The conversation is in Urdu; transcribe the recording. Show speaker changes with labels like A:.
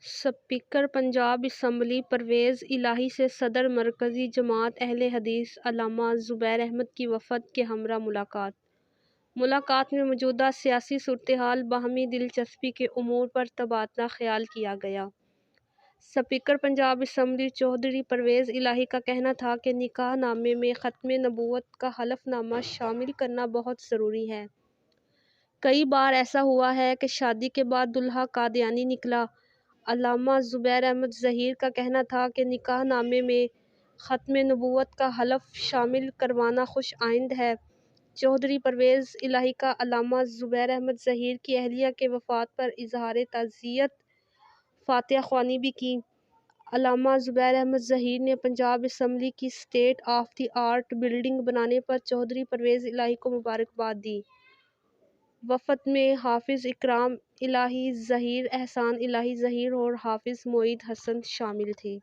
A: اسپیکر پنجاب اسمبلی پرویز الہی سے صدر مرکزی جماعت اہل حدیث علامہ زبیر احمد کی وفد کے ہمراہ ملاقات میں موجودہ سیاسی صورتحال، باہمی دلچسپی کے امور پر تبادلہ خیال کیا گیا۔ اسپیکر پنجاب اسمبلی چودھری پرویز الہی کا کہنا تھا کہ نکاح نامے میں ختم نبوت کا حلف نامہ شامل کرنا بہت ضروری ہے۔ کئی بار ایسا ہوا ہے کہ شادی کے بعد دلہا قادیانی نکلا۔ علامہ زبیر احمد ظہیر کا کہنا تھا کہ نکاح نامے میں ختم نبوت کا حلف شامل کروانا خوش آئند ہے۔ چودھری پرویز الہی کا علامہ زبیر احمد ظہیر کی اہلیہ کی وفات پر اظہار تعزیت، فاتحہ خوانی بھی کی۔ علامہ زبیر احمد ظہیر نے پنجاب اسمبلی کی state of the art building بنانے پر چودھری پرویز الہی کو مبارکباد دی۔ وفد میں حافظ اکرام الہی ظہیر، احسان الہی ظہیر اور حافظ معید حسن شامل تھے۔